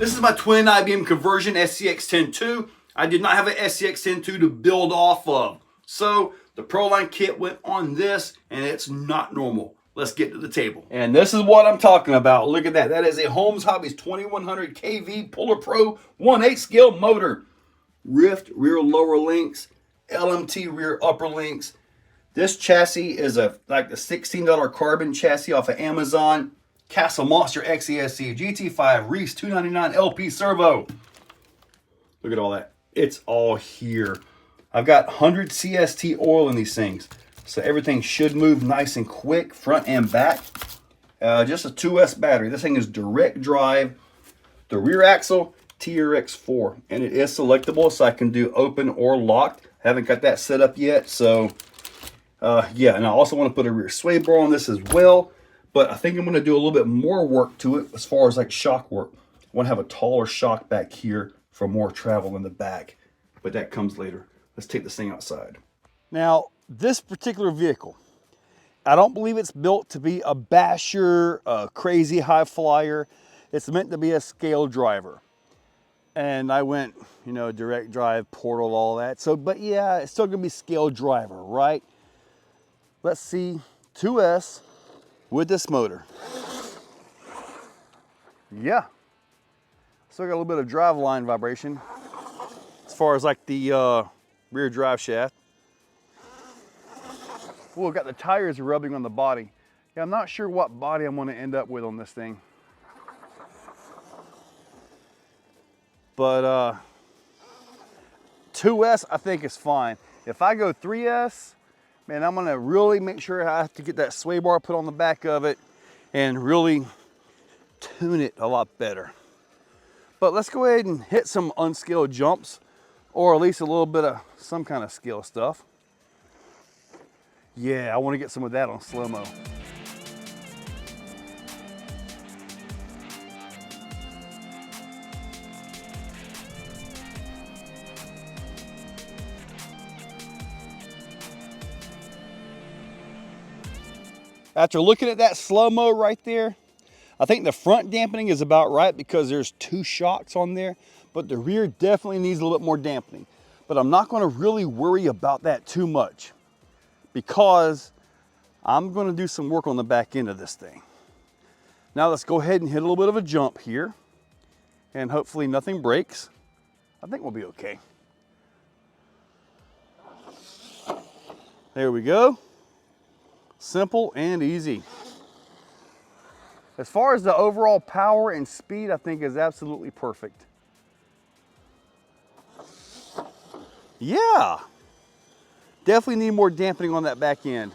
This is my twin IBM conversion SCX-102. I did not have an SCX-102 to build off of. So the Proline kit went on this, and it's not normal. Let's get to the table. And this is what I'm talking about. Look at that. That is a Holmes Hobbies 2100 kV Polar Pro 1/8 scale motor. Rift rear lower links, LMT rear upper links. This chassis is like the $16 carbon chassis off of Amazon. Castle Monster XESC, GT5, Reese 299 LP servo. Look at all that. It's all here. I've got 100 CST oil in these things. So everything should move nice and quick, front and back. Just a 2S battery. This thing is direct drive. The rear axle, TRX4. And it is selectable, so I can do open or locked. Haven't got that set up yet. So, yeah. And I also want to put a rear sway bar on this as well. But I think I'm going to do a little bit more work to it as far as like shock work. I want to have a taller shock back here for more travel in the back. But that comes later. Let's take this thing outside. Now, this particular vehicle, I don't believe it's built to be a basher, a crazy high flyer. It's meant to be a scale driver. And I went, you know, direct drive, portal, all that. So, but yeah, it's still gonna be scale driver, right? Let's see, 2S with this motor. Yeah, still got a little bit of drive line vibration as far as like the rear drive shaft. Well, we've got the tires rubbing on the body. Yeah, I'm not sure what body I'm going to end up with on this thing. But 2S I think is fine. If I go 3S, man, I'm going to really make sure I have to get that sway bar put on the back of it and really tune it a lot better. But let's go ahead and hit some unscaled jumps, or at least a little bit of some kind of scale stuff. Yeah, I want to get some of that on slow-mo. After looking at that slow-mo right there, I think the front dampening is about right because there's 2 shocks on there, but the rear definitely needs a little bit more dampening. But I'm not going to really worry about that too much, because I'm going to do some work on the back end of this thing. Now let's go ahead and hit a little bit of a jump here, and hopefully nothing breaks. I think we'll be okay. There we go. Simple and easy. As far as the overall power and speed, I think is absolutely perfect. Yeah. Definitely need more dampening on that back end.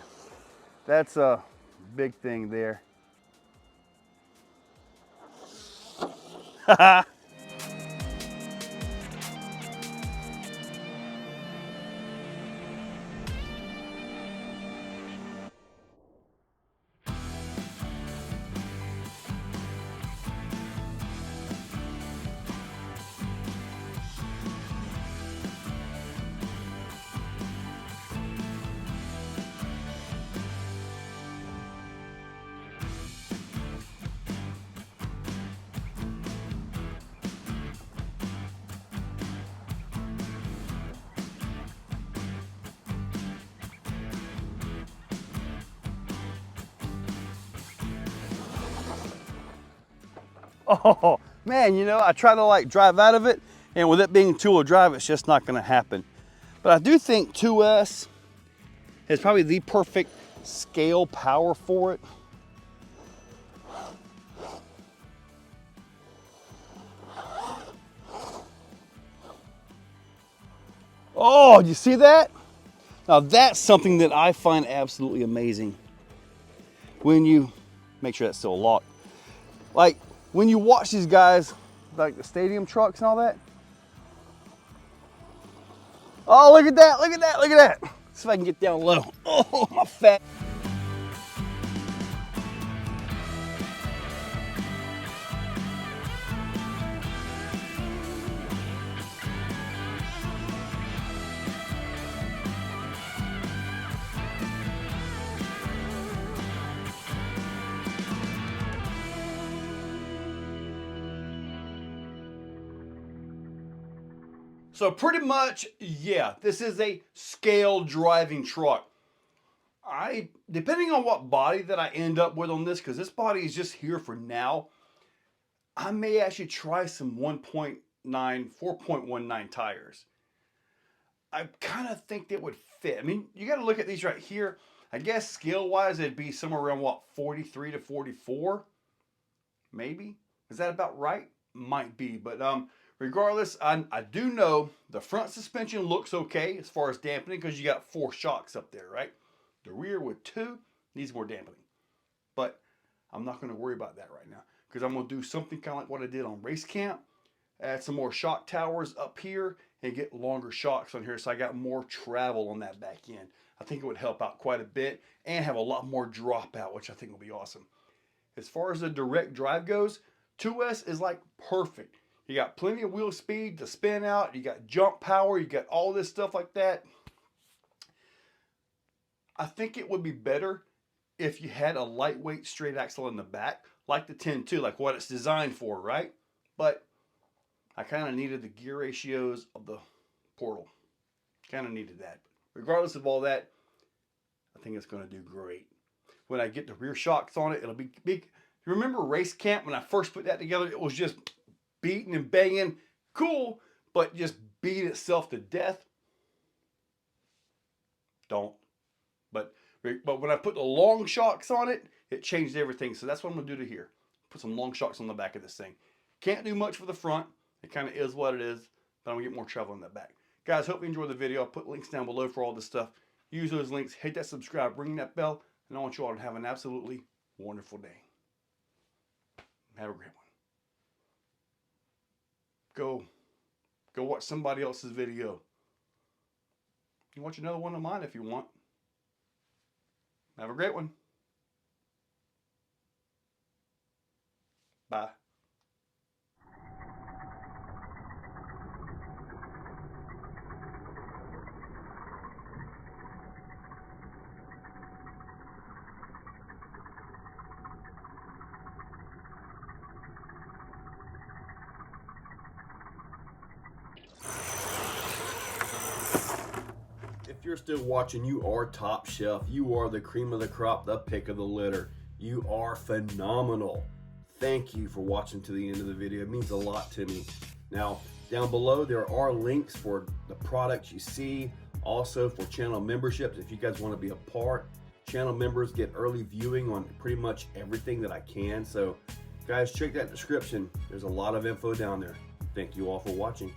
That's a big thing there. Oh man, you know, I try to like drive out of it, and with it being two-wheel drive, it's just not gonna happen. But I do think 2S is probably the perfect scale power for it. Oh, you see that? Now that's something that I find absolutely amazing. When you, make sure that's still locked. Like, when you watch these guys, like the stadium trucks and all that. Oh, look at that, look at that, look at that. Let's see if I can get down low. Oh, my fat. So pretty much, yeah, this is a scale driving truck. Depending on what body that I end up with on this, because this body is just here for now, I may actually try some 1.9, 4.19 tires. I kind of think that would fit. I mean, you got to look at these right here. I guess scale-wise, it'd be somewhere around, what, 43 to 44? Maybe? Is that about right? Might be. But regardless, I do know the front suspension looks okay as far as dampening because you got 4 shocks up there, right? The rear with 2 needs more dampening. But I'm not going to worry about that right now because I'm going to do something kind of like what I did on Race Camp. Add some more shock towers up here and get longer shocks on here so I got more travel on that back end. I think it would help out quite a bit and have a lot more dropout, which I think will be awesome. As far as the direct drive goes, 2S is like perfect. You got plenty of wheel speed to spin out. You got jump power. You got all this stuff like that. I think it would be better if you had a lightweight straight axle in the back, like the 10.2, like what it's designed for, right? But I kind of needed the gear ratios of the Portal. Kind of needed that. Regardless of all that, I think it's going to do great. When I get the rear shocks on it, it'll be big. You remember Race Camp when I first put that together? It was just beating and banging. Cool, but just beat itself to death. Don't. But when I put the long shocks on it, it changed everything. So that's what I'm going to do to here. Put some long shocks on the back of this thing. Can't do much for the front. It kind of is what it is. But I'm going to get more travel in that back. Guys, hope you enjoyed the video. I'll put links down below for all this stuff. Use those links. Hit that subscribe. Ring that bell. And I want you all to have an absolutely wonderful day. Have a great one. Go watch somebody else's video. You can watch another one of mine if you want. Have a great one. Bye. If you're still watching, you are top shelf. You are the cream of the crop, the pick of the litter. You are phenomenal. Thank you for watching to the end of the video. It means a lot to me. Now, down below, there are links for the products you see, also for channel memberships. If you guys want to be a part, channel members get early viewing on pretty much everything that I can. So, guys, check that description. There's a lot of info down there. Thank you all for watching.